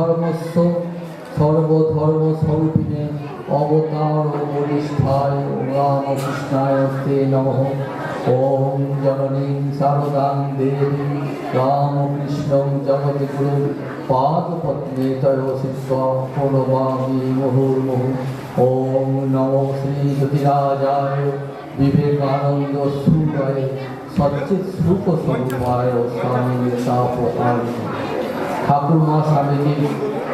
ধর্মস্য সর্বধর্ম স্বরূপিণে অবতার বরিষ্ঠায় রামকৃষ্ণায় তে নমঃ। ওম জননীং শারদাং দেবী রামকৃষ্ণং জগদ্গুরু পাদপদ্মে তয় শিষ্যা প্রণমামি মুহুর্মুহুঃ। ওম নমো শ্রী জ্যোতিরাজায় বিবেকানন্দ সুরায় সচ্চিৎ সুখ স্বরূপায় স্বামী তাপসায়। ঠাকুরমা স্বামীজির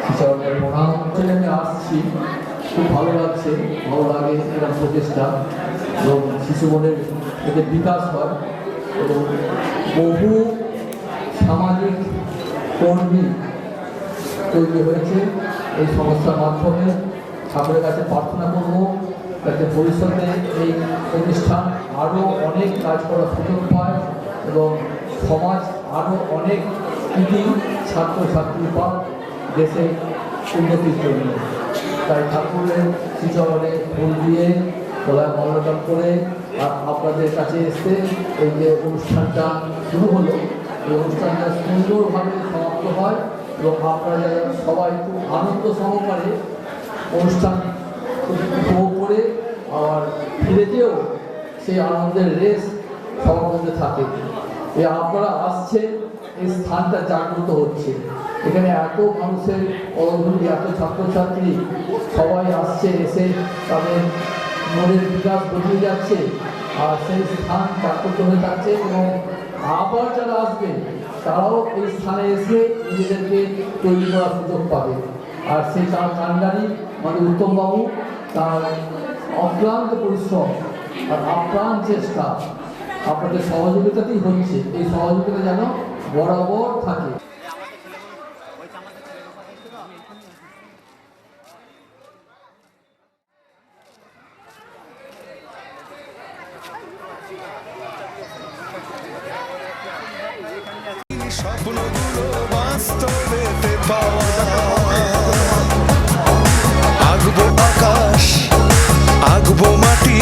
শ্রীচরণে প্রণাম। আমি আসছি, খুব ভালো লাগছে, ভালো লাগে এরকম প্রচেষ্টা এবং শিশু মনের এদের বিকাশ হয় এবং বহু সামাজিক কর্মী তৈরি হয়েছে এই সংস্থার মাধ্যমে। ঠাকুরের কাছে প্রার্থনা করব যাতে ভবিষ্যতে এই প্রতিষ্ঠান আরও অনেক কাজ করার সুযোগ পায় এবং সমাজ আরও অনেক কৃতি ছাত্রছাত্রী পায় দেশের উন্নতির জন্য। তাই ঠাকুরের শ্রীচরণে ফুল দিয়ে গলায় মাল্যদান করে আর আপনাদের কাছে এসে এই যে অনুষ্ঠানটা শুরু হলো, এই অনুষ্ঠানটা সুন্দরভাবে সমাপ্ত হয় এবং আপনারা সবাই খুব আনন্দ সহকারে অনুষ্ঠান উপভোগ করে আর ফিরে যেও সেই আনন্দের রেস সবার মধ্যে থাকে। এই আপনারা আসছেন, এই স্থানটা জাগ্রত হচ্ছে, এখানে এত মানুষের পদধূলি, এত ছাত্রছাত্রী সবাই আসছে, এসে তাদের মনের বিকাশ ঘটিয়ে যাচ্ছে আর সেই স্থান জাগ্রত হয়ে যাচ্ছে এবং আবার যারা আসবে তারাও এই স্থানে এসে নিজেদেরকে তৈরি করার সুযোগ পাবে। আর সেই তার কান্ডারি মানে উত্তমবাবু, তার অক্লান্ত পরিশ্রম আর আপ্রাণ চেষ্টা আপনাদের সহযোগিতাতেই হচ্ছে। এই সহযোগিতা যেন বরাবর থাকে। স্বপ্নগুলো বাস্তবেতে পাওয়া, আঁকবো আকাশ, আঁকবো মাটি,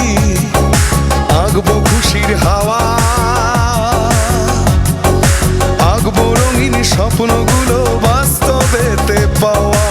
আঁকবো খুশির হাওয়া, আঁকবো রঙিন স্বপ্নগুলো বাস্তবেতে পাওয়া।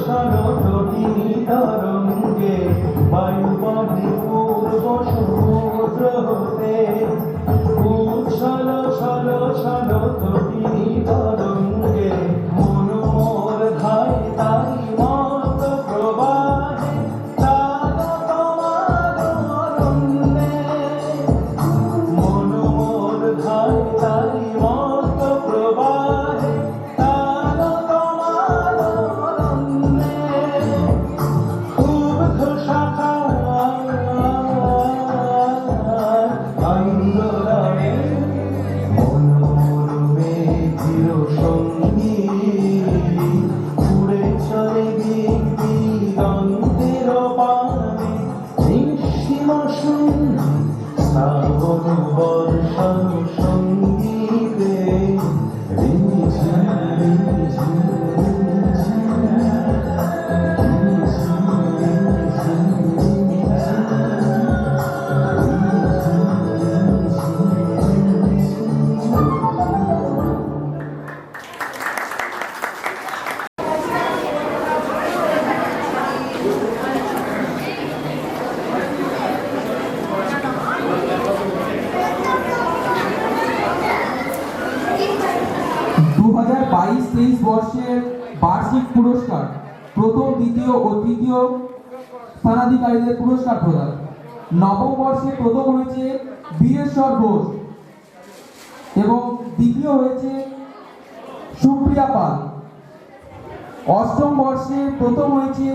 ছলো তটিনী তরঙ্গে বায়ু বহে পূর্ব সমুদ্র হতে ছলো ছলো ছলো তটিনী তরঙ্গে মন মোর ধায় তারি মত প্রবাহে তার তোমার অরণ্যে মন মোর ধায় তারি মত প্রবাহে তার তোমার অরণ্যে উর্ধ্ব শাখা আন্দোলনে মনোরমে চির সঙ্গী উড়ে চলে দিগন্তের পানে নিঃসীম শূন্য শ্রাবণ বর্ষণ সঙ্গীতে রিঝিম রিঝিম বর্ষের বার্ষিক পুরস্কার প্রথম দ্বিতীয় ও তৃতীয় স্থানাধিকারীদের পুরস্কার প্রদান। নবম বর্ষে প্রথম হয়েছে বীরেশ্বর ঘোষ এবং দ্বিতীয় হয়েছে সুপ্রিয়া পাল। অষ্টম বর্ষে প্রথম হয়েছে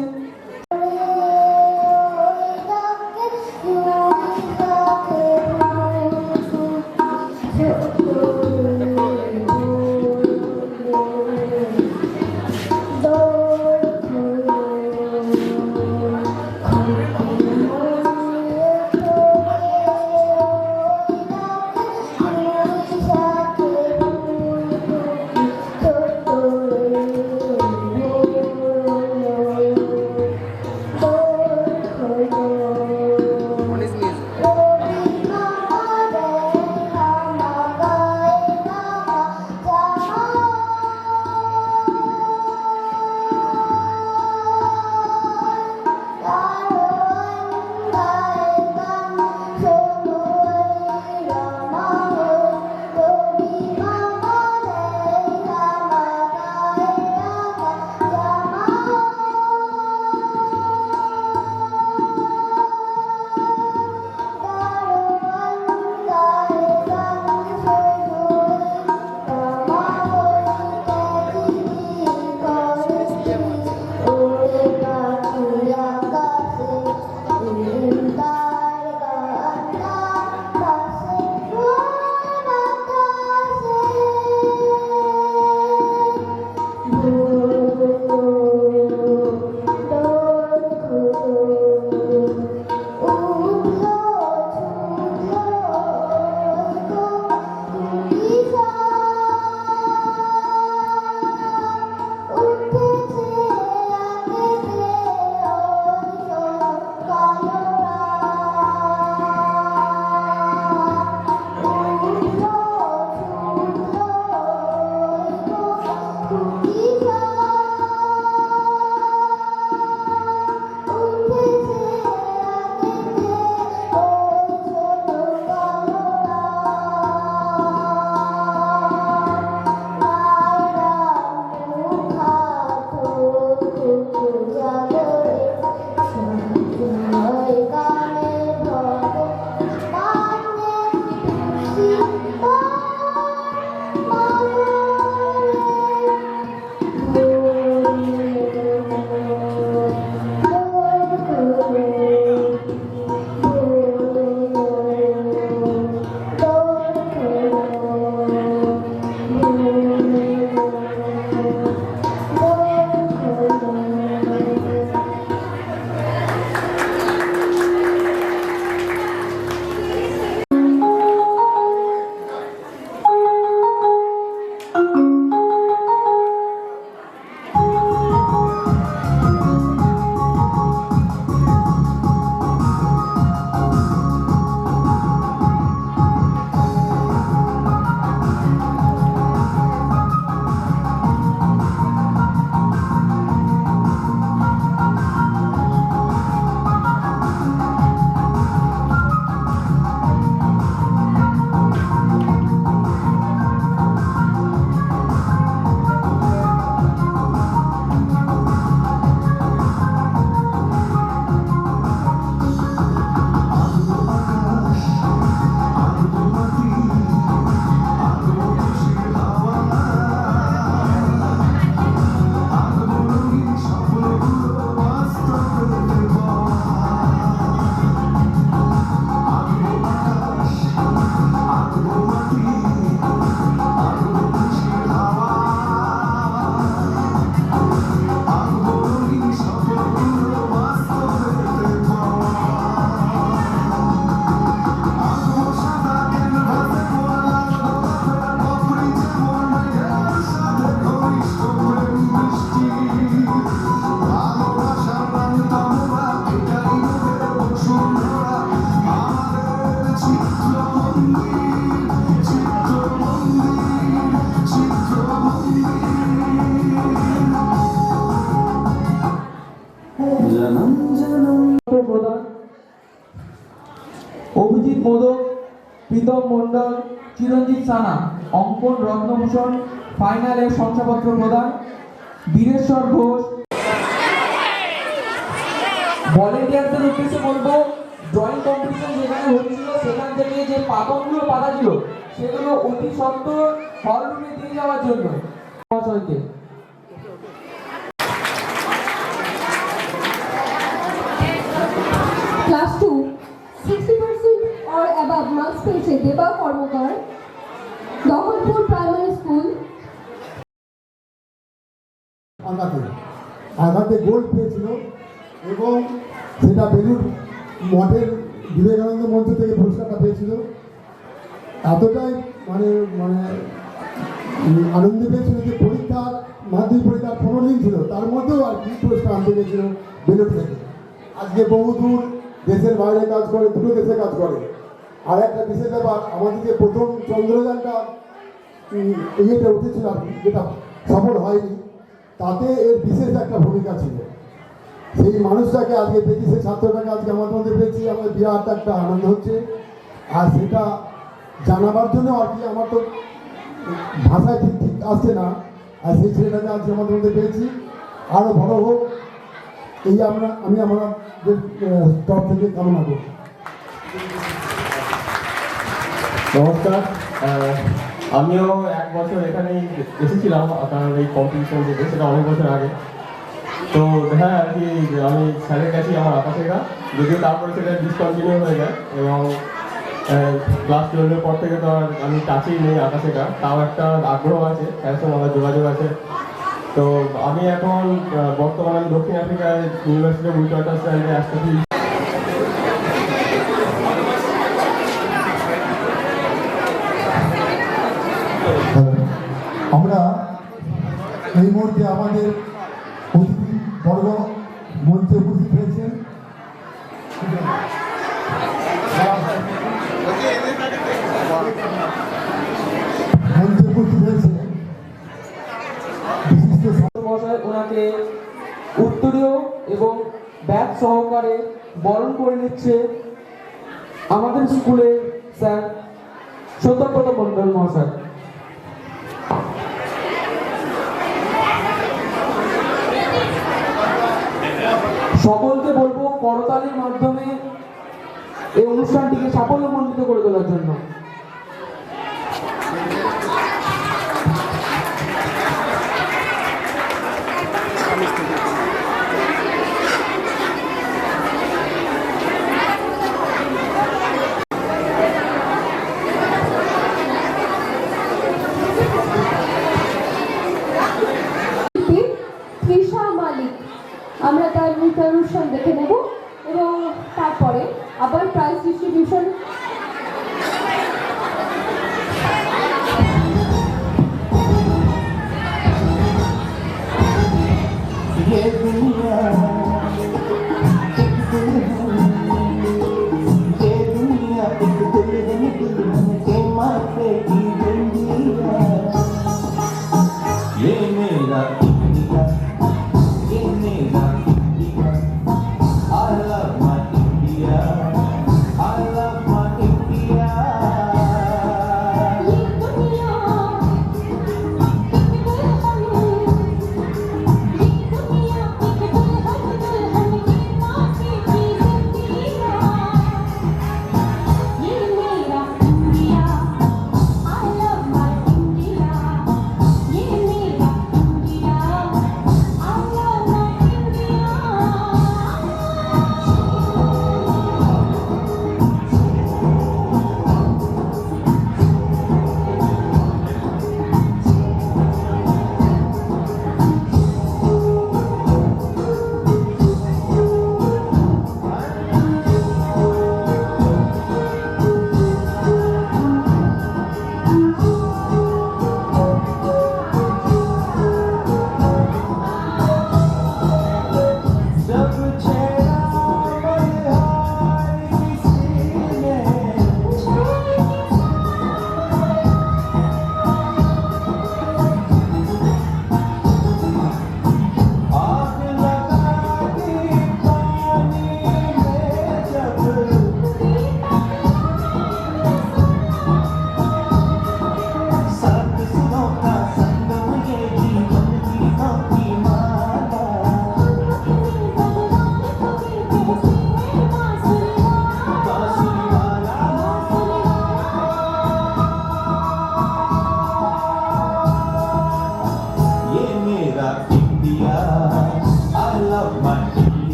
মোদক, প্রীতম মণ্ডল, চিরঞ্জিত সানা, অঙ্কন রত্নভূষণ ফাইনালের শংসাপত্র প্রদান। বীরেশ্বর ঘোষ। ভলেন্টিয়ারদের উদ্দেশ্যে বলবো, ড্রয়িং কম্পিটিশন যেখানে হচ্ছিল সেখান থেকে যে পাথরগুলো পাতা ছিল সেগুলো অতি সত্বর হল রুমে দিয়ে যাওয়ার জন্য মহাশয়কে। Class 2, 60% or above marks পেয়েছে দেবা কর্মকার, দহলপুর প্রাইমারি স্কুল। আঘাতে গোল্ড পেয়েছিল এবং সেটা বেলুর মঠের বিবেকানন্দ মঞ্চ থেকে পুরস্কারটা পেয়েছিল। এতটাই মানে মানে আনন্দ পেয়েছিল যে পরীক্ষার মাধ্যমিক পরীক্ষার 15 দিন ছিল, তার মধ্যেও আর কি পুরস্কার আনতে গেছিল বেলুর থেকে। আজকে বহুদূর দেশের বাইরে কাজ করে, দুটো দেশে কাজ করে। আর একটা বিশেষ ব্যাপার, আমাদের যে প্রথম চন্দ্রযানটা ইয়েতে উঠেছিল আর কি, যেটা সফল হয়নি, তাতে এর বিশেষ একটা ভূমিকা ছিল। সেই মানুষটাকে আজকে দেখি, সেই ছাত্রটাকে আজকে আমাদের মধ্যে পেয়েছি, আমাদের বিরাট একটা আনন্দ হচ্ছে। আর সেটা জানাবার জন্য আর কি আমার তো ভাষায় ঠিক ঠিক আসছে না। আর সেই ছেলেটাকে আজকে আমাদের মধ্যে পেয়েছি, আরও বড় হোক এই আমি আমাদের তরফ থেকে কামনা করি। নমস্কার, আমিও 1 বছর এখানেই এসেছিলাম আপনার এই কম্পিটিশন থেকে, সেটা অনেক বছর আগে। তো হ্যাঁ আর কি আমি স্যারের কাছেই আমার আঁকা শেখা, যদিও তারপরে সেটা ডিসকন্টিনিউ হয়ে যায় এবং ক্লাস 12-এর পর থেকে তো আর আমি টাচেই নেই আঁকা শেখা। তাও একটা আগ্রহ আছে, স্যারের সঙ্গে আমার যোগাযোগ আছে। তো আমি এখন বর্তমানে দক্ষিণ আফ্রিকায় ইউনিভার্সিটি অফ উইটওয়াটারস্ট্যান্ডে আসতেছি। আমরা এই মুহূর্তে আমাদের অতিথি বর্গ মঞ্চে উপস্থিত হয়েছেন। মঞ্চে উপস্থিত হয়েছে বিশিষ্ট মহাশয় ওনাকে উত্তরীয় এবং ব্যাগ সহকারে বরণ করে নিচ্ছে আমাদের স্কুলের স্যার সত্যব্রত মণ্ডল মহাশয়। সকলকে বলবো করতালির মাধ্যমে এই অনুষ্ঠানটিকে সাফল্যমণ্ডিত করে তোলার জন্য। তৃষা মালিক, আমরা তার নৃত্য অনুষ্ঠান দেখে নেব এবং তারপরে আবার prize distribution. I love my India, I love my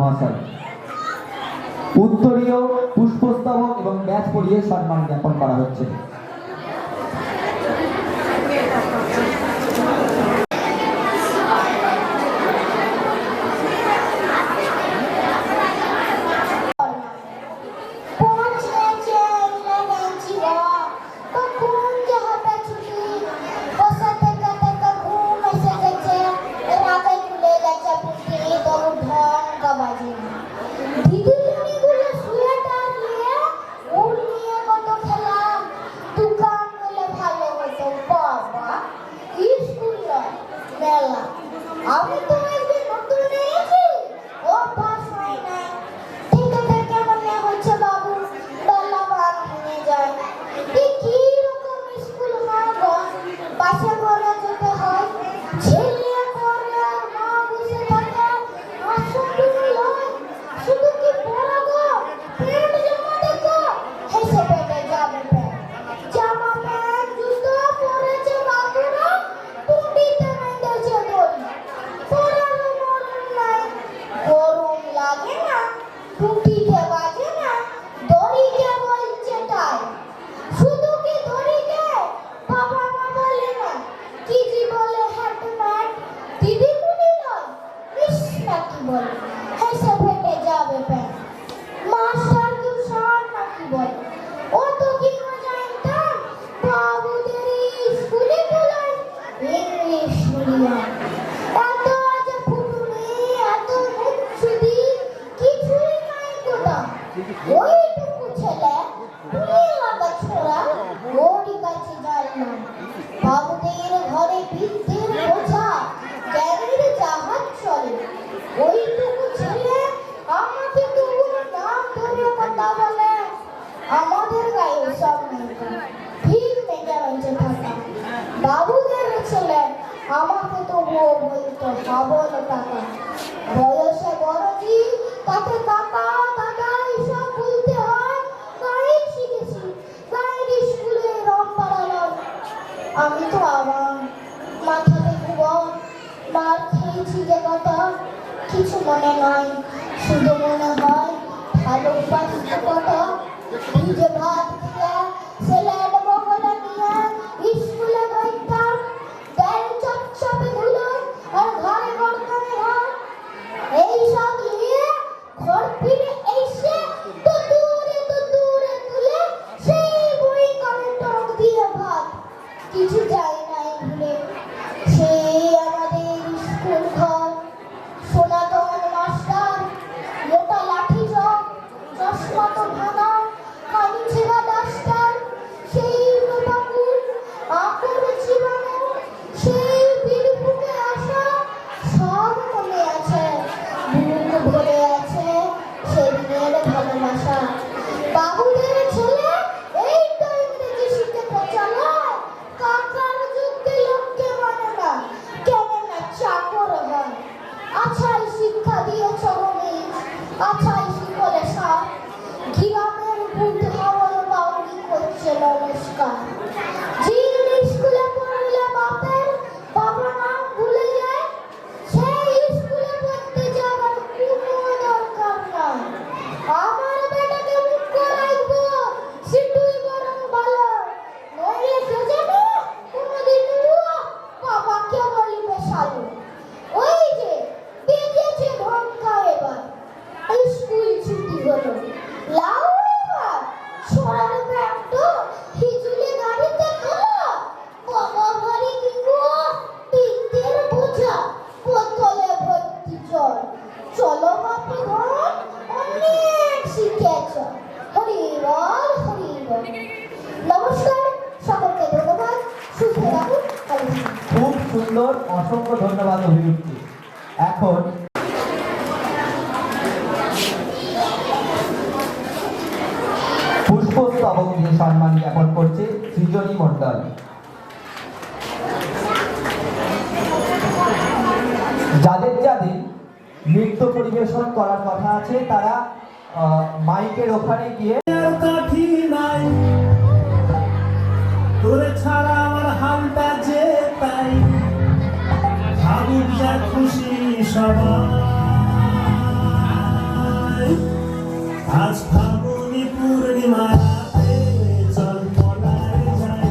মহাশয়। উত্তরীয়, পুষ্পস্তবক এবং ব্যাজ পরিয়ে সম্মান জ্ঞাপন করা হচ্ছে। আমি তো একদিন নতুন নিয়েছি ও পাস হয় না থেকে থেকে মনে হচ্ছে বাবু ডালা বাদ নিয়ে যায় কি রকম স্কুল হয় গো বাসে করে যেতে হয় ছেলে করে আর মা বসে থাকে আসন তুমি লয় শুধু কি পড়া গো পেট জমা দেখো হেসে পেটে যাবে জামা প্যান্ট জুতো পরেছে বাবুরা টুটিতে মেঁধেছে দড়ি পরানো মরণ নাই গরম লাগে না টুটিতে বাজে না দড়িকে বলছে তাই শুধু কি দড়িকে বাবা মা বলে না কি জি বলে হ্যাটম্যান দিদি কুনি নয় ইস নাকি বলে হেসে ফেটে যাবে প্যান মাস্টার টিউশন নাকি বলে ও তো কি জানতাম বাবুদের স্কুলে বলে ইংলিশ মিডিয়াম এত যে ফুটুনি এত মুচ্ছুদি কিছুই নাই কোথা ওইটুকু ছেলে পুলিশ লাগা ছোড়া ওরই কাছে যায় না বাবুদের ঘরে বিদ্যের বোঝা জ্ঞানের জাহাজ চলে ওইটুকু ছেলে আমাকে তবুও নাম ধরে কথা বলে আমাদের গায়ে সব নৌকা ঠিক মেঘে রয়েছে থাকা বাবুদের ছেলে আমাকে তবুও বলতো হাবল টাকা বয়সে বড়জি তাকে কাকা দাদা এসব বলতে হয় গায়ে শিখেছি গায়ের স্কুলে রং পাড়ালাম আমি তো আবার মাথাতে ঘুমাও মার খেয়েছি যে কথা কিছু মনে নাই শুধু মনে হয় ভালোবাসত কথা ভিজে ভাত খেয়ে স্যালাড বগলে নিয়ে স্কুলে যাইতাম গায়ে চপচপে ধুলো আর ঘরে গড়কানে ভাত এইসব নিয়ে ঘর ফিরে এসে তো দূরে তুলে সেই বই করে টক দিয়ে ভাত কিছু যায় নাই ভুলে সেই আমাদের স্কুল ঘর সনাতন মাস্টার মোটা লাঠি চক চশমা তো ভাঙা কানি ছেঁড়া ডাস্টার সেই বাবুর আঁকড় জীবাণু সেই বিড়ি ফুকে আসা সব মনে আছে বুক ভরে আছে সেদিনের ভালোবাসা বাবুদের ছেলে এই তো ইংরেজি শিখে পচালো কাকার যুগে লোককে মানে না কেন না চাকর হয় আছাই শিক্ষা দিয়েছ রমেশ আছাই শিখলে সাপ গ্রামের বুধ হাওয়ার বাউরি করছে নমস্কার যে স্কুলে পড়লে বাপের বাবা নাম ভুলে যায় সেই স্কুলে পড়তে যাওয়ার কোনো দরকার নাই আমার বেটাকে মুখ রাখবো সিটুই বরং ভালো নইলে কে জানে কোনদিন বাবাকে বলিবে শালু ওই যে বেজেছে ঘন্টা এবার স্কুল ছুটি হলো লাউ এবার সরার ব্যাগ হিজুলে গাড়িতে খাওয়া বাবা বাড়ি দিব বিদ্যের বোঝা বোতলে ভর্তি জল চলো বাপু ঘর অনেক শিখেছ হরিবল হরিবল নমস্কার সকলকে ধন্যবাদ সুখে রাখুন খুব সুন্দর, অসংখ্য ধন্যবাদ অভিযুক্তি। এখন পুষ্পস্তবক দিয়ে সম্মান জ্ঞাপন করছে সৃজনী মণ্ডল। যাদের যাদের নৃত্য পরিবেশন করার কথা আছে তারা মাইকের ওখানে গিয়ে কাঠি নাই তোরে ছাড়া আমার হালটা যে তাই ভাবুক যা খুশি সবাই আজ ফাগুনি পূর্ণিমা রাতে চল পলায় যাই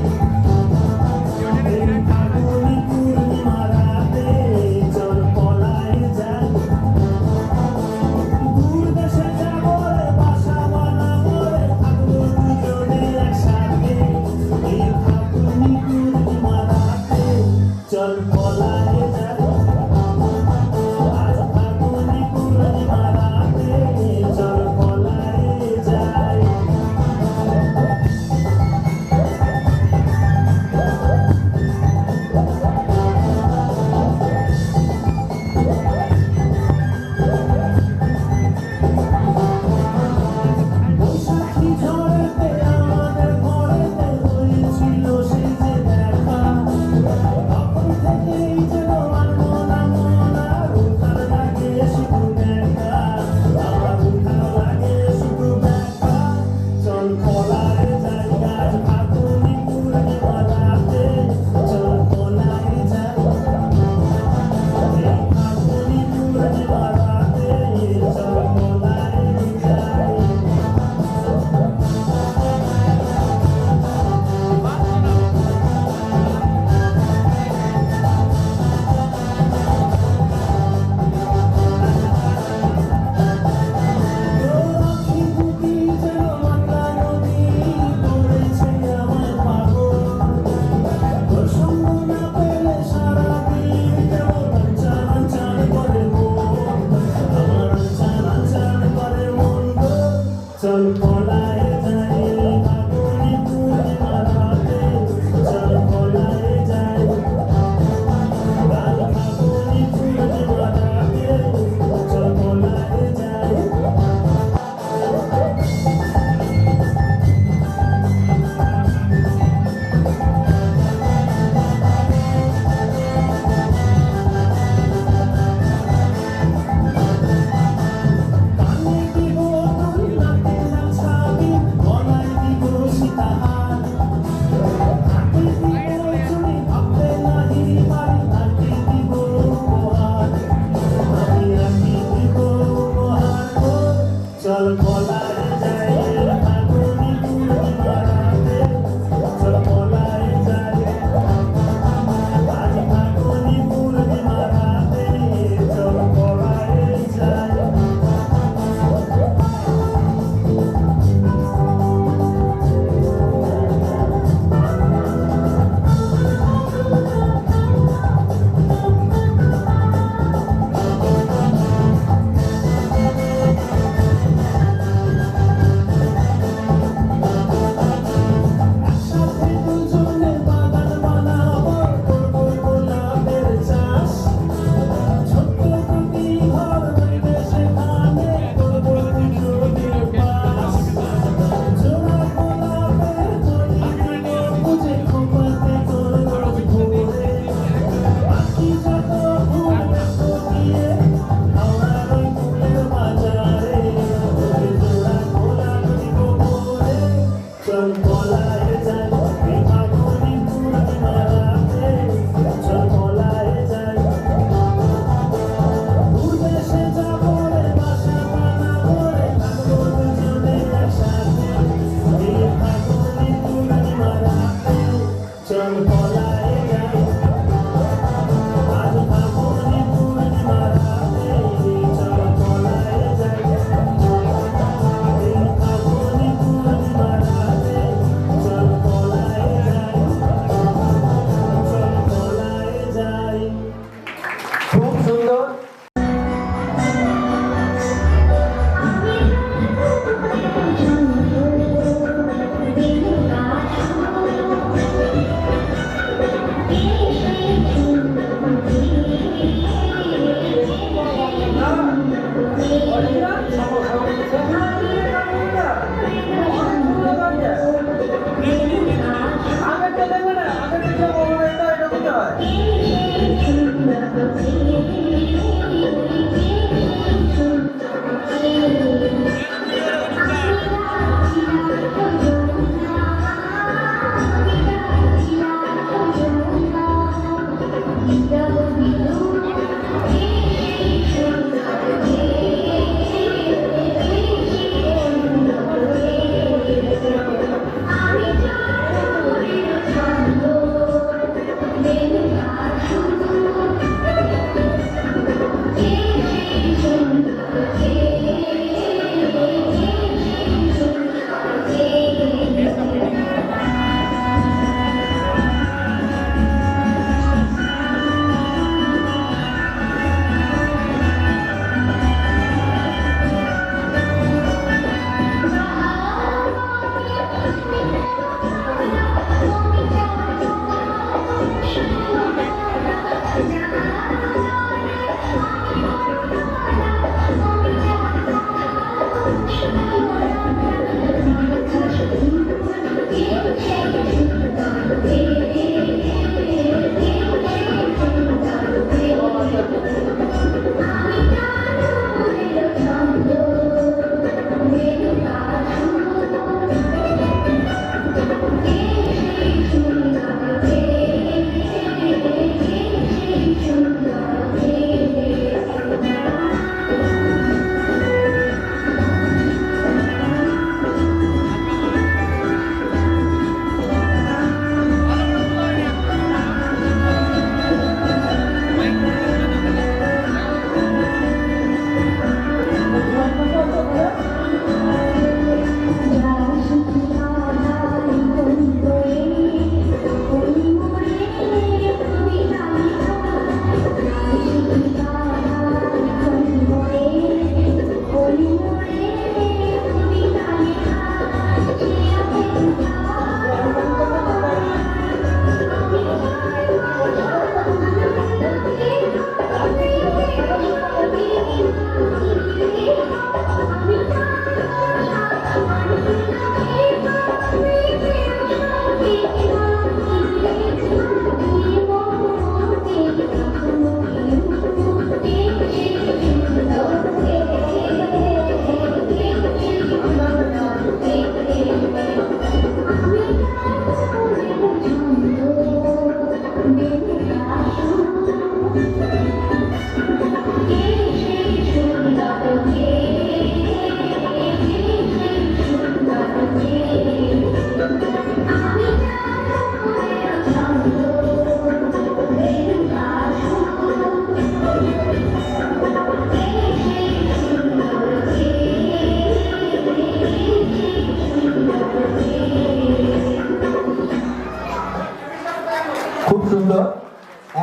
এই ফাগুনি পূর্ণিমা রাতে চল পলায় যাই দূর দেশে যাবো রে বাসা বানাবো রে থাকবো দুজনে একসাথে এই ফাগুনি পূর্ণিমা রাতে চল পলায় যাই আজ ফাগুনি পূর্ণিমা রাতে চল পলায় যাই বৈশাখী ঝড়েতে আমাদের ঘরেতে হয়েছিল সেই যে দেখা তখন থেকেই যেন আর মন উঠার লাগে শুধু দেখা আমার উঠার লাগে শুধু দেখা চল পলায় যাই আজ ফাগুনি পূর্ণিমা রাতে চল পলায় যাই এই ফাগুনি পূর্ণিমা রাতে চল পলায় যাই আখি বুকি যেন মাতা নদী করেছে আমার পাগল তোর সঙ্গ না পেলে সারাদিন কেমন চান চান করে মন আমার চান চান করে মন গো চল পলায় যাই ফাগুনি পূর্ণিমা রাতে চল পলায় যাই আজ ফাগুনি পূর্ণিমা রাতে চল পলায় যাই কানে দিব তুই নাকে নাচাবি গলায় দিব সীতাহার হাতে দিব চুড়ি ভাবতে নাহি পারি হাতে দিব উপহার আমি রাখি দিব উপহার গো চল পলায় যাই ফাগুনি পূর্ণিমা রাতে চল পলায় যাই আজ ফাগুনি পূর্ণিমা রাতে চল পলায় যাই একসাথে দুজনে বাগান বানাবো করবো গোলাপের চাষ ছোট্ট দুটি ঘর হইবে সেখানে করবো দুজনের বাস জোড়া গোলাপের তরি দিব বুঝে খোপাতে করবো ভোরে বাকি যত ফুল দেখো গিয়ে হাওড়ার ওই ফুলের বাজারে জোড়া গোলাপ দিব ভোরে চল পলায় যাই এই ফাগুনি পূর্ণিমা রাতে চল পলায় যাই দূর দেশে যাবো রে বাসা বানাবো রে থাকবো দুজনে একসাথে এই ফাগুনি পূর্ণিমা রাতে চল পলায় যাই আজ ফাগুনি পূর্ণিমা রাতে চল পলায় যাই এই ফাগুনি পূর্ণিমা রাতে চল পলায় যাই চল পলায় যাই খুব সুন্দর।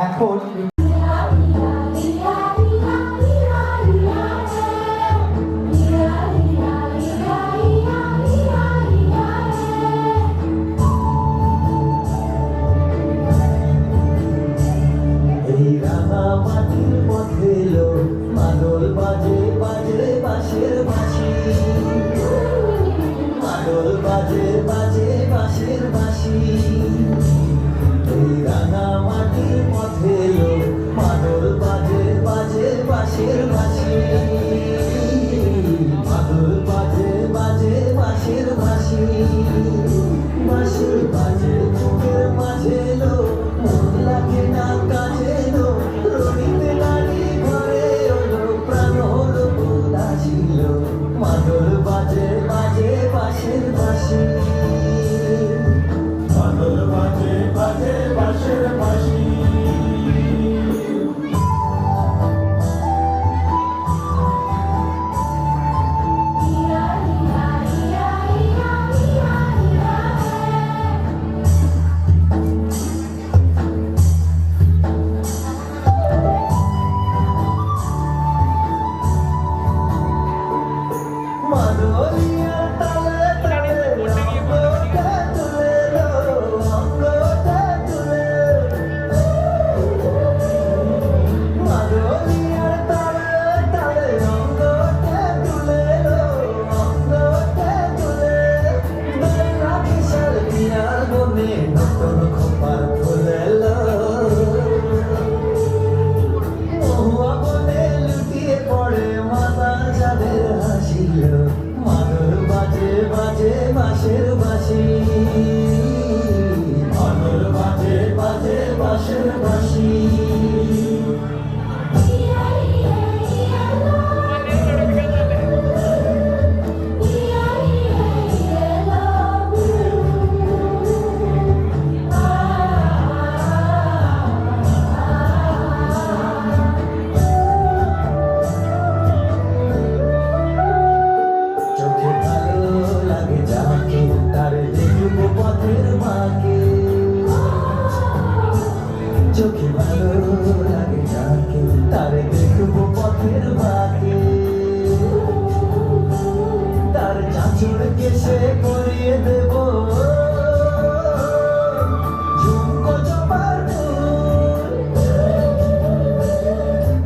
এখন এই রাঙা মাটির পথে এলো মাদল বাজে বাজে বাঁশের বাঁশি, মাদল বাজে বাজে বাঁশের বাঁশি। এই রাঙা মাটির পথে এলো মাদল বাজে বাজে বাঁশের বাঁশি, মাদল বাজে বাজে বাঁশের বাঁশি। বাঁশি বাজে বুকের মাঝে এলো মন লাগে না কাজে এলো, রঙিতে নারী ঘরে এলো প্রাণ হলো উদাসীল। মাদল বাজে বাজে বাঁশের বাঁশি, মাদল বাজে বাজে বাঁশের বাঁশি। মাদলিয়ার তালে তালে অঙ্গটা তুলে লো, অঙ্গটা তুলে। মাদলিয়ার তালে তালে অঙ্গটা তুলে লো, অঙ্গটা তুলে। বেলা কিশোর বিয়ার বনে নতুন খোপার ফুলে লো, মহুয়া বনে লুটিয়ে পড়ে মাতা যাদের হাসিল। মাদল বাজে বাজে বাঁশের বাঁশি, মাদল বাজে বাজে বাঁশের বাঁশি। চোখে ভালো লাগে যাকে তার দেখবো পথের মাকে, চোখে ভালো লাগে যাকে তার দেখবো পথের মাকে। তার চাঁচুর কেশে পরিয়ে দেব ঝুমকো জবার ফুল,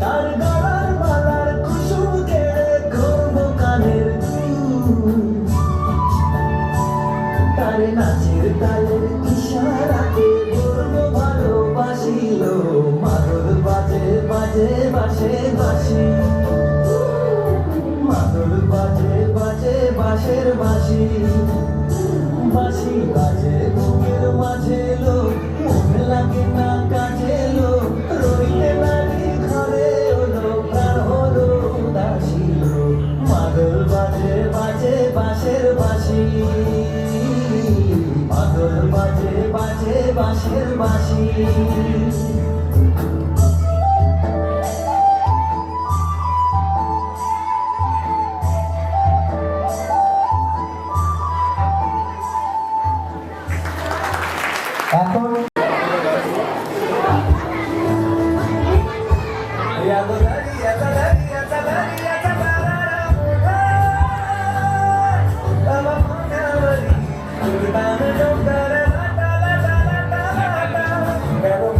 তার গলার মালার কুসুম কেড়ে ঘুরবো কানের দুল। তার নাচের তালের ইশারাতে বলবো ভালোবাসিল। মাদল বাজে বাজে বাঁশের বাঁশি, মাদল বাজে বাজে বাঁশের বাঁশি। বাঁশি বাজে বুকের মাঝে এলো মন লাগে না কাজে এলো, রইতে নারী ঘরে হলো প্রাণ হলো উদাসীল। মাদল বাজে বাজে বাঁশের বাঁশি, মাদল বাজে বাজে বাঁশের বাঁশি। এখন Never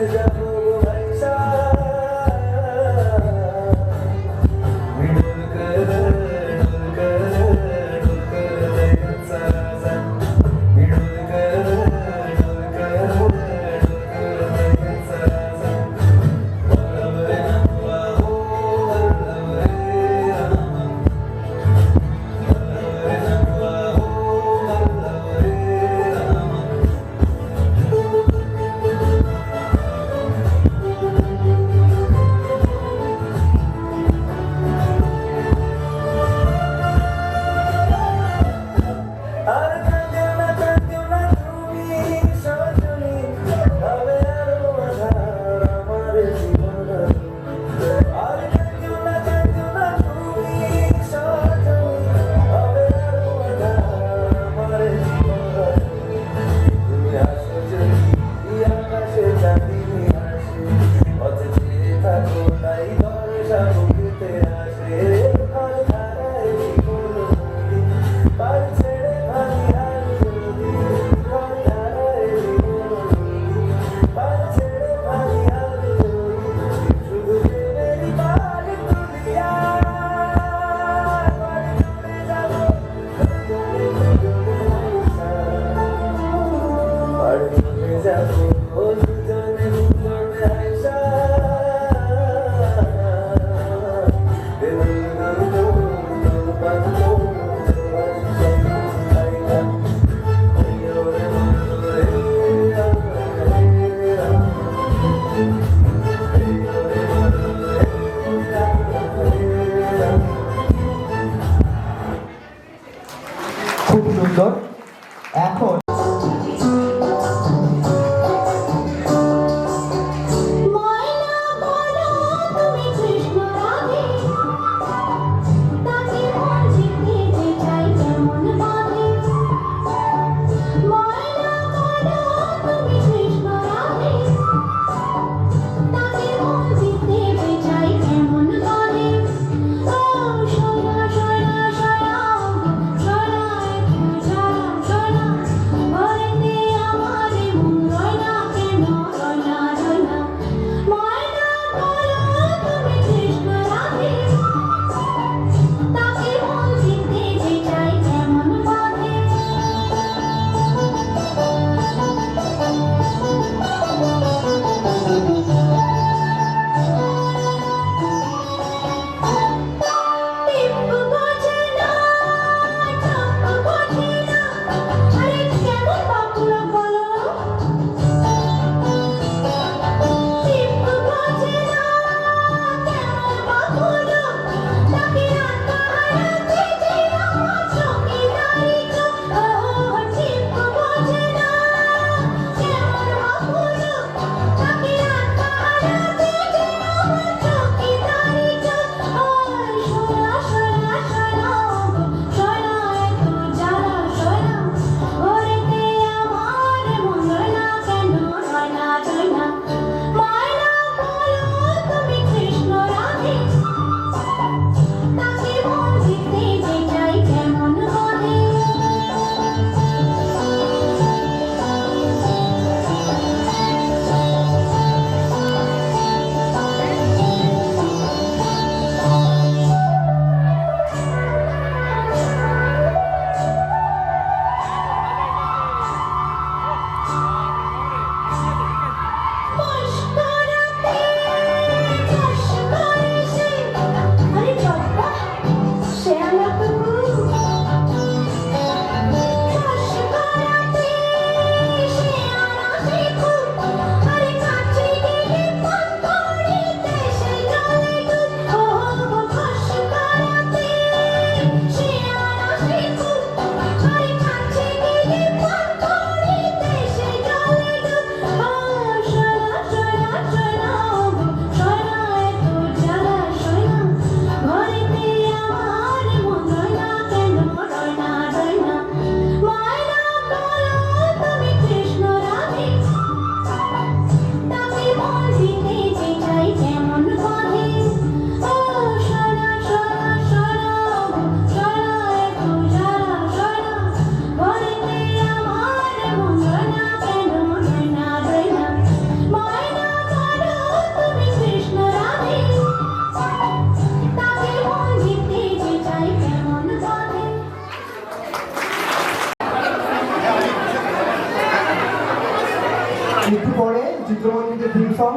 যাবো ভাইসা যাবো দুজনে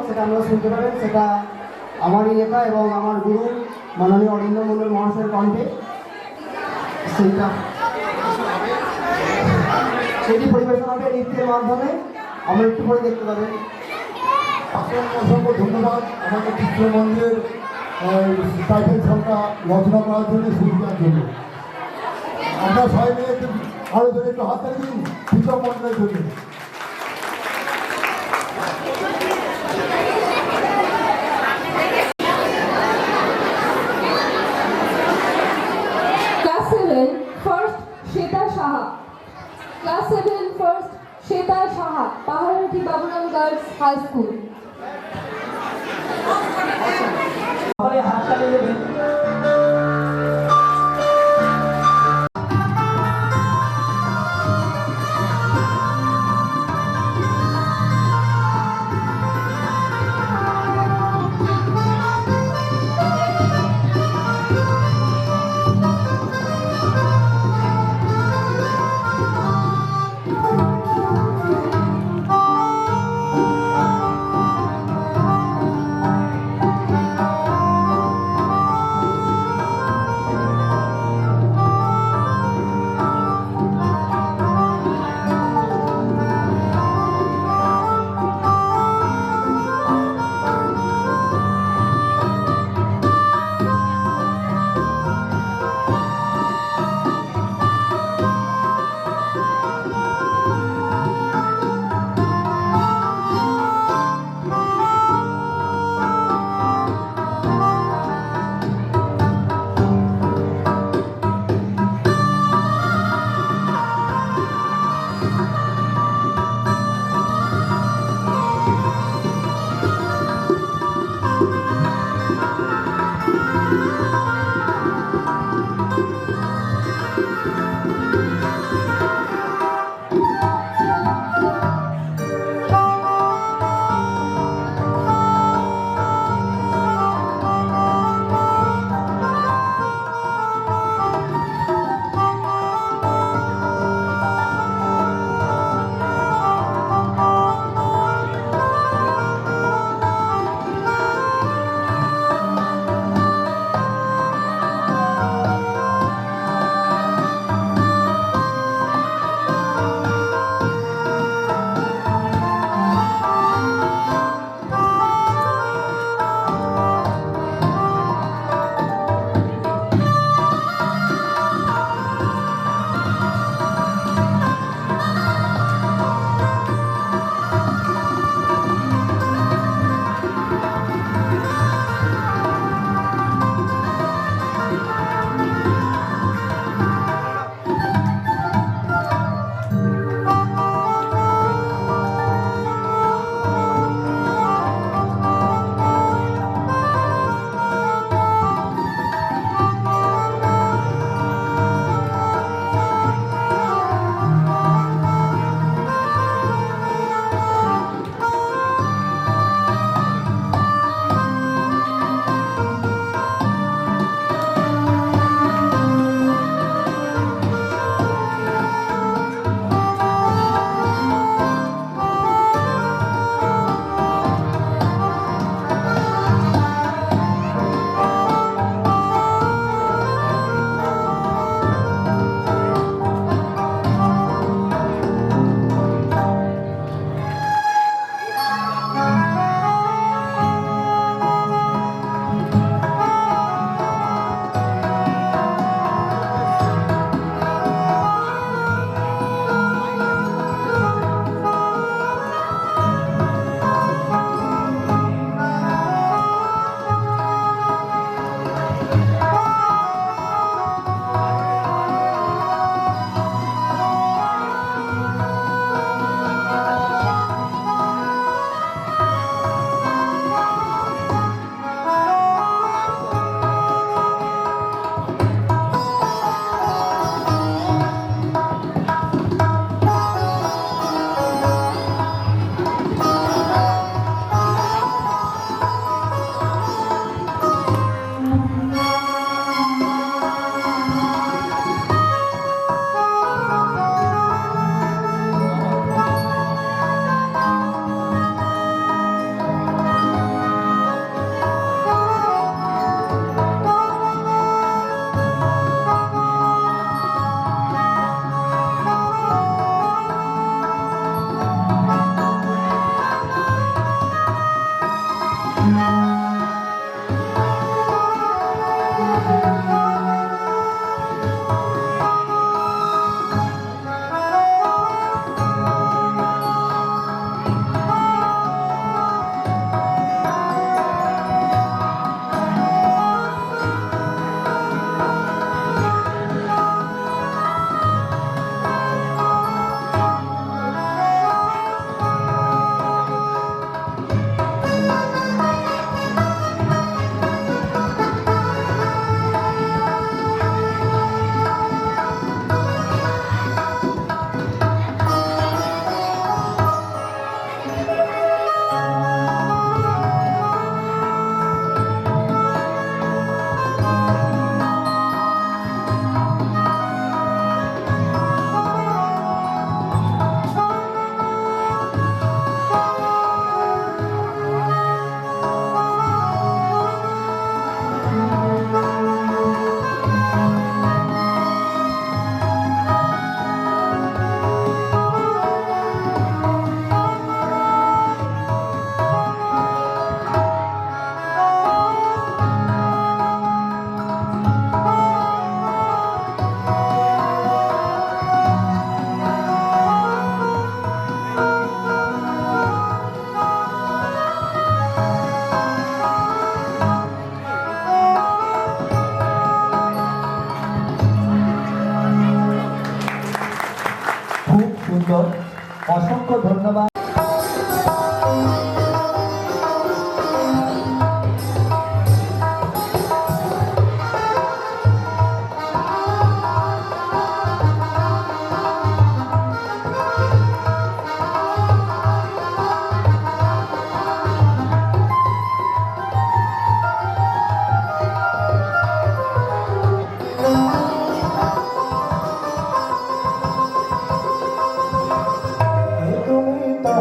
সেটা আপনারা শুনতে পারেন। সেটা আমারই লেখা এবং আমার গুরু মাননীয় অরিন্দম মণ্ডল মহাশয়ের কণ্ঠে। সেটি পরিবেশন হবে নৃত্যের মাধ্যমে, আমরা একটু পরে দেখতে পাবেন। অসংখ্য ধন্যবাদ আমাদের চিত্রমন্দিরের টাইটেল সংখ্যা রচনা করার জন্য, সুবিধার জন্য। আমরা সবাই মিলে আরো ধরে একটু হাত তালি দিন চিত্রমন্দিরের জন্য। Class 7 first Shweta Saha. Class 7 first Shweta Saha, Paharhati Baburam girls high school. সকলে হাততালি দেবেন। খুব সুন্দর, অসংখ্য ধন্যবাদ। তুমি তা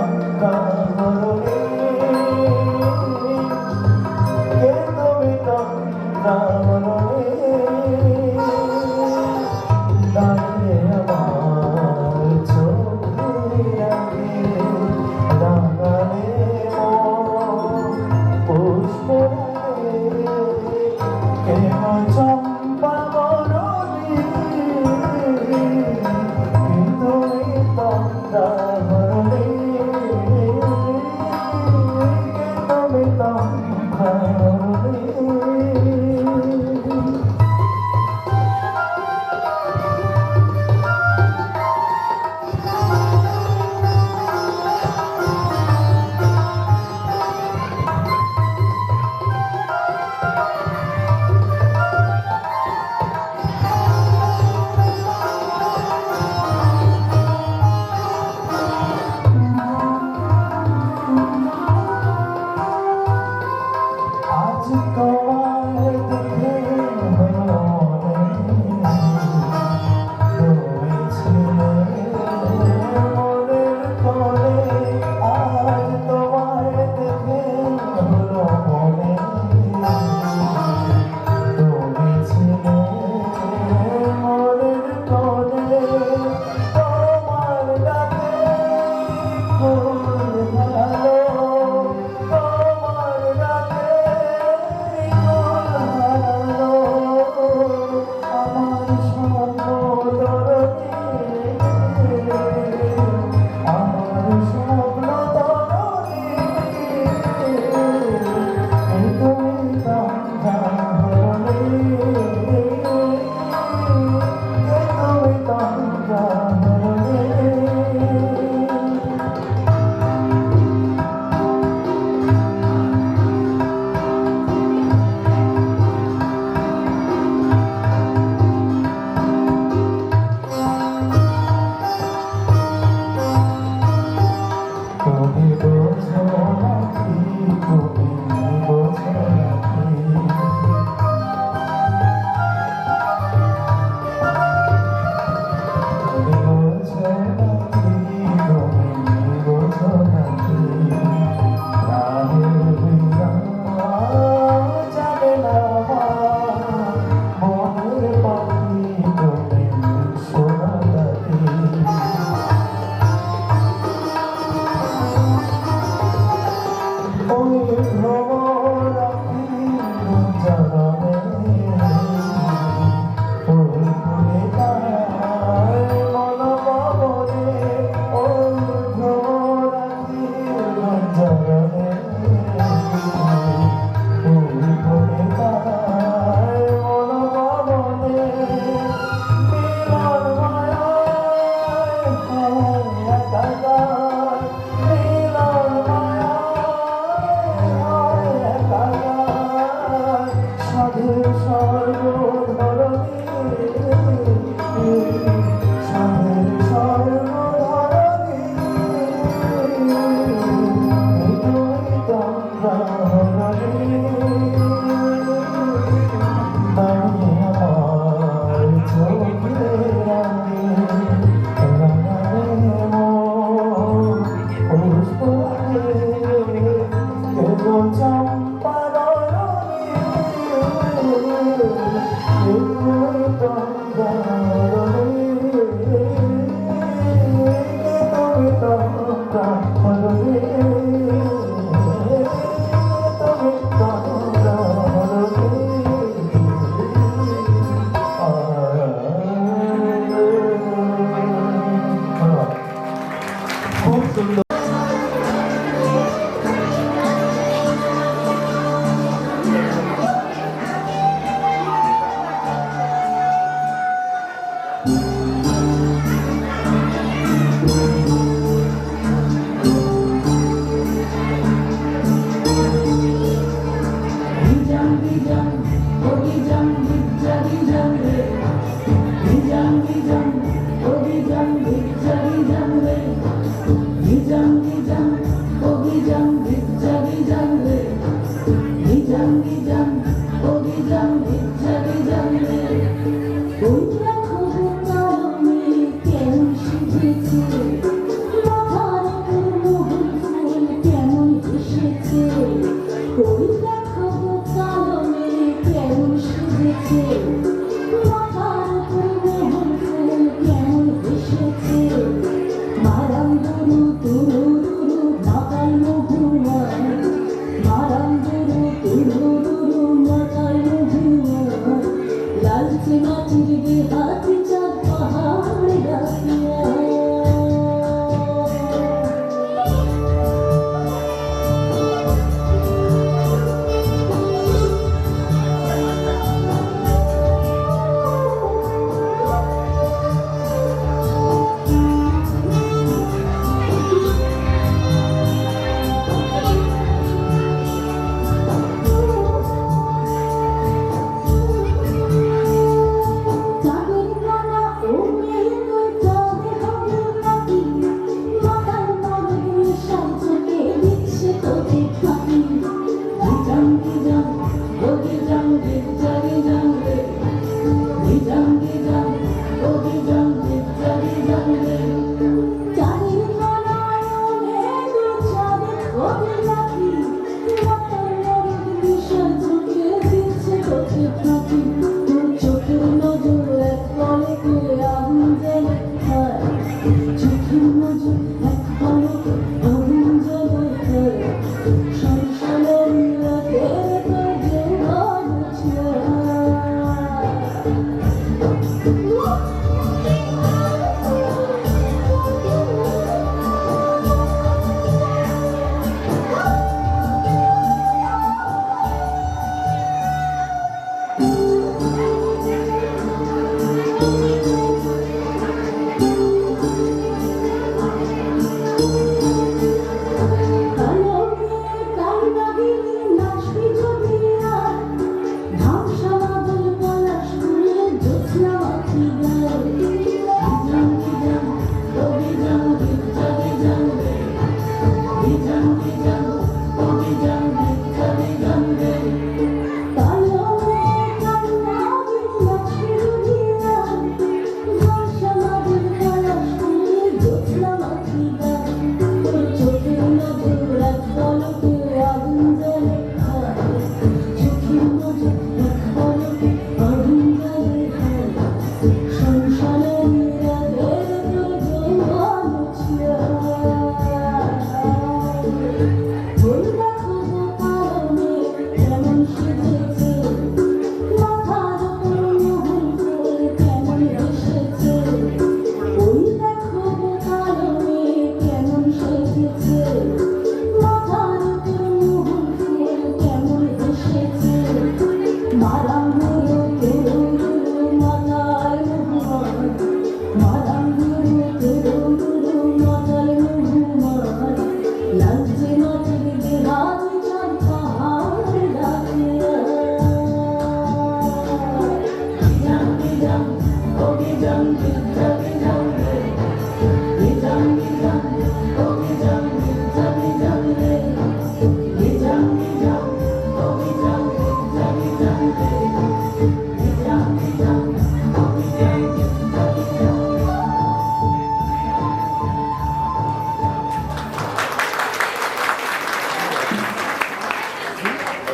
চোখের নজর এক পলকে আগুন জ্বলে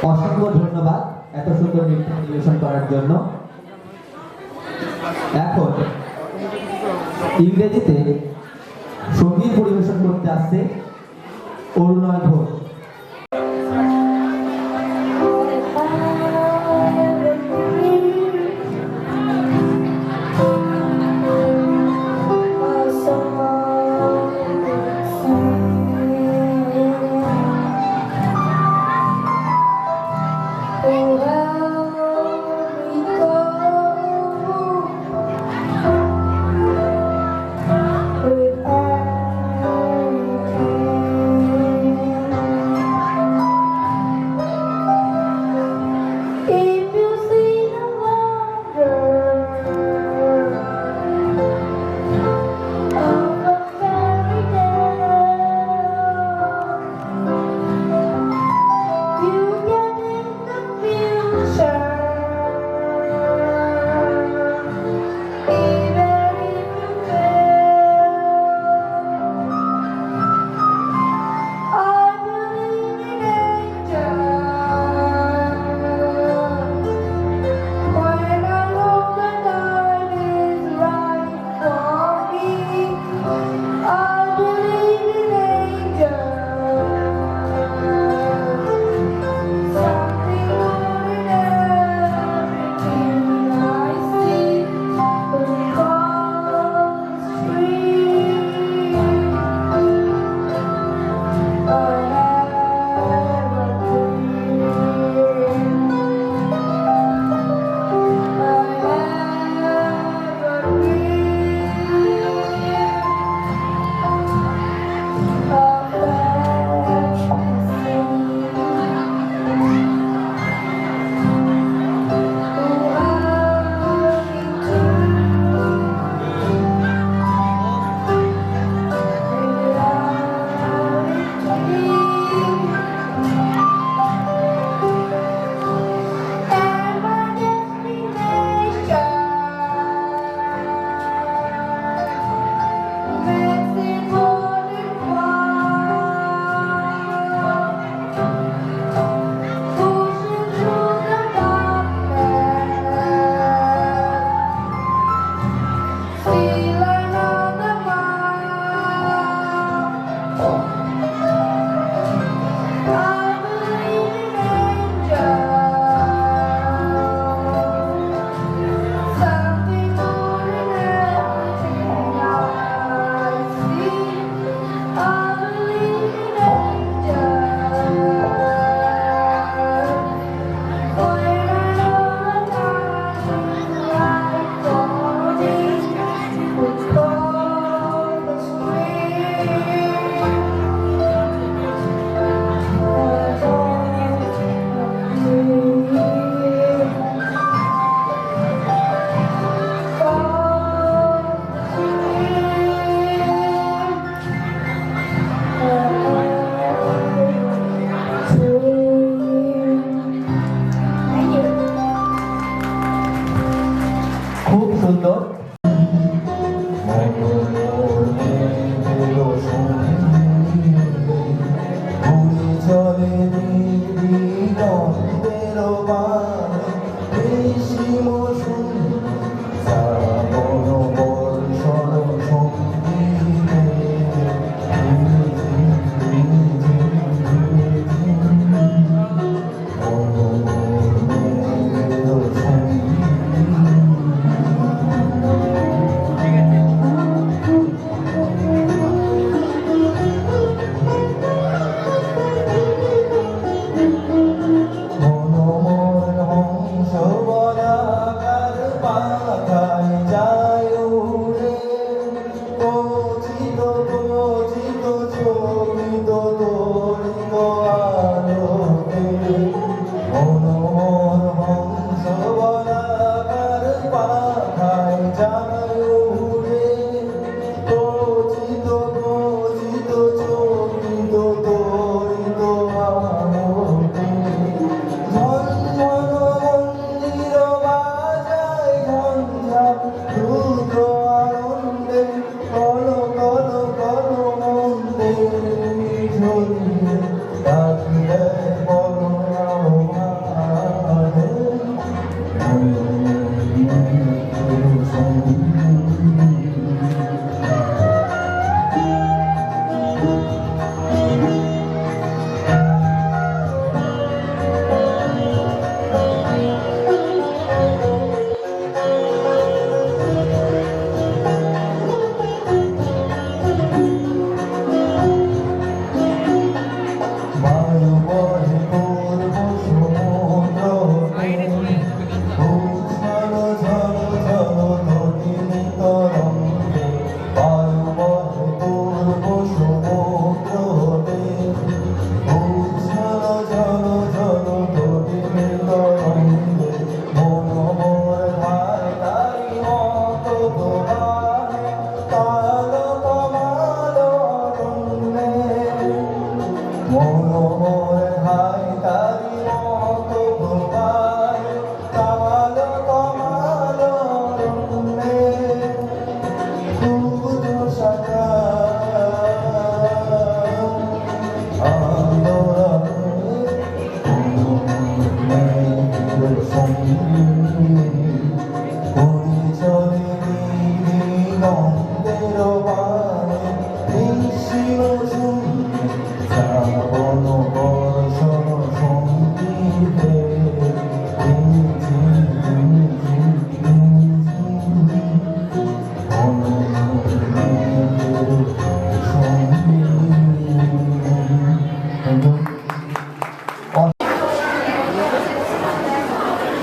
অসংখ্য ধন্যবাদ এত সুন্দর নৃত্য পরিবেশন করার জন্য। এখন ইংরেজিতে সঙ্গীত পরিবেশন করতে আসছে অরুণয় ঘোষ। With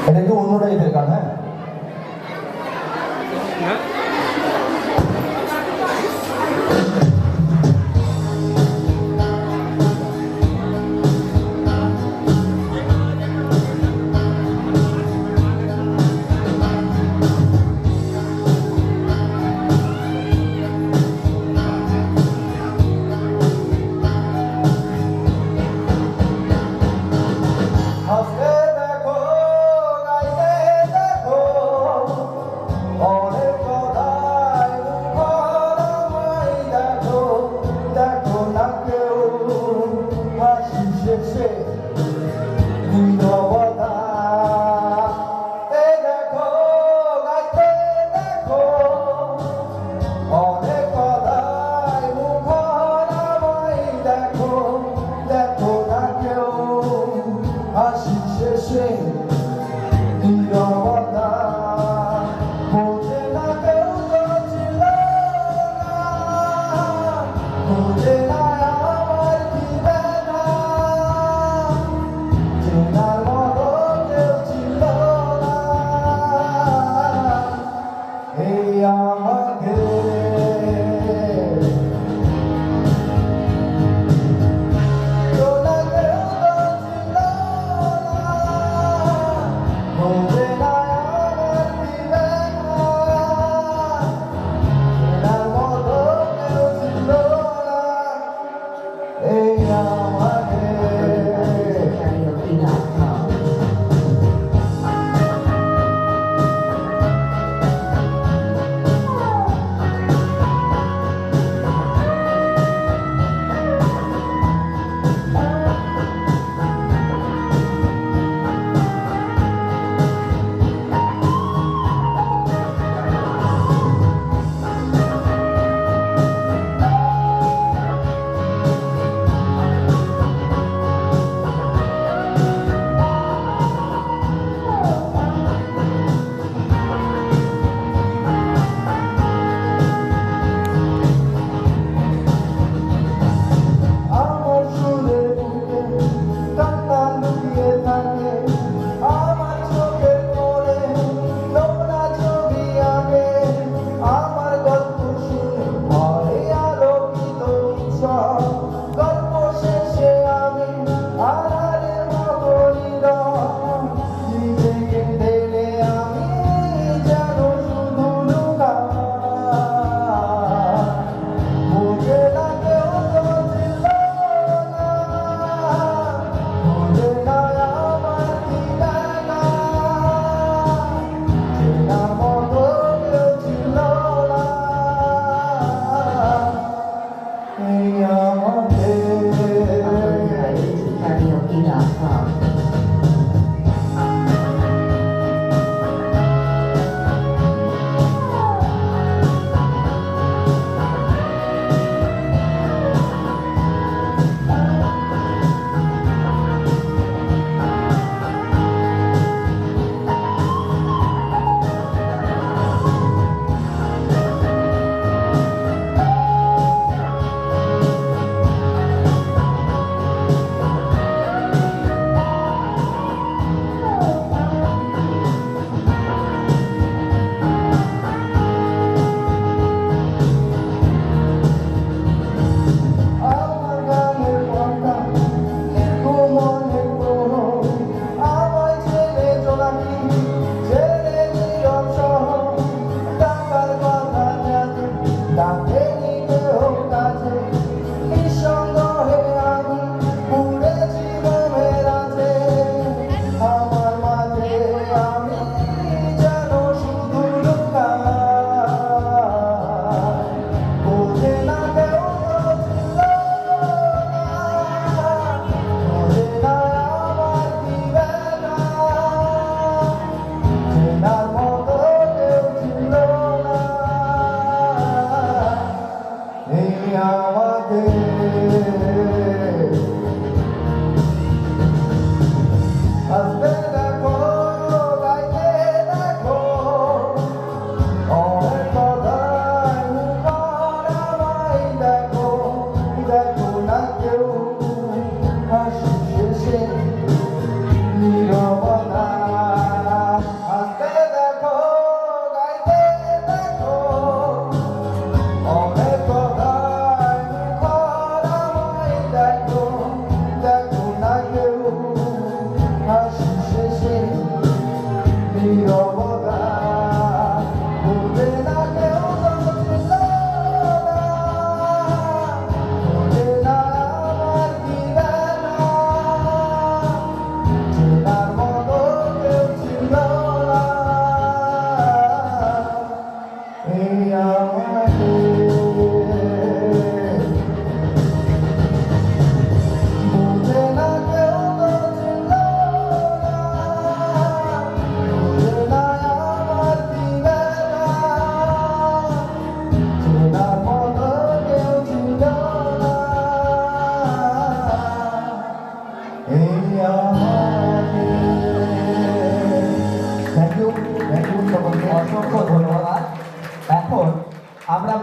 এটা একটু অন্য টাইপের গান, হ্যাঁ। হাসতে দেখো, গাইতে দেখো, অনেক কথায় মুখরামাই দেখো, দেখো না কেউ হাসি শেষে নীরবতা। এই দেখো, গাইতে দেখো, অনেক কথায় মুখরামাই দেখো, দেখো না কেউ হাসি শেষে নীরবতা। বোঝে না কেউ তো ছিল না, বোঝে না আমার কি ব্যথা, চেনার মতো কেউ ছিল না এই আমাকে। কেউ না কেউ তো ছিল না, অসংখ্য ধন্যবাদ। এখন আমরা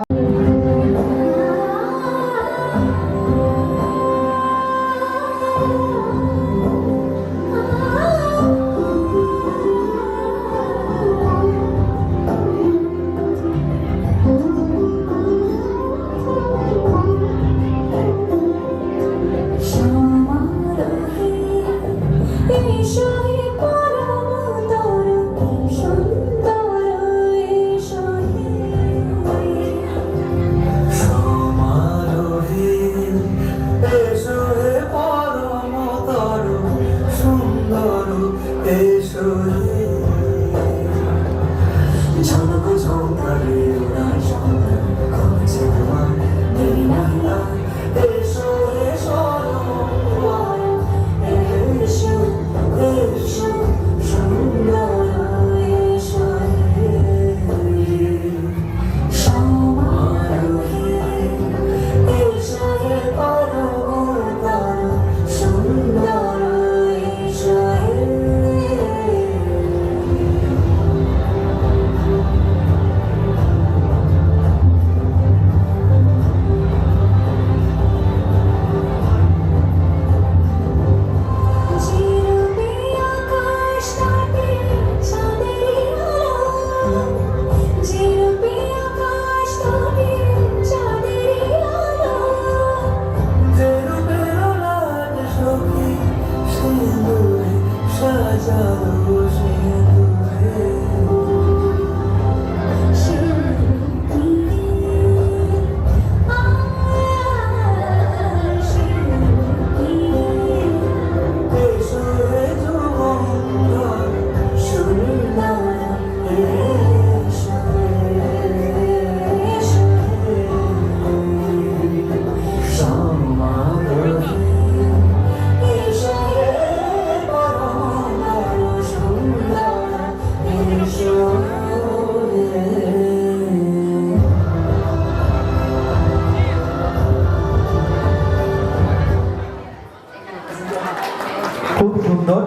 খুব সুন্দর,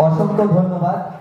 অসংখ্য ধন্যবাদ।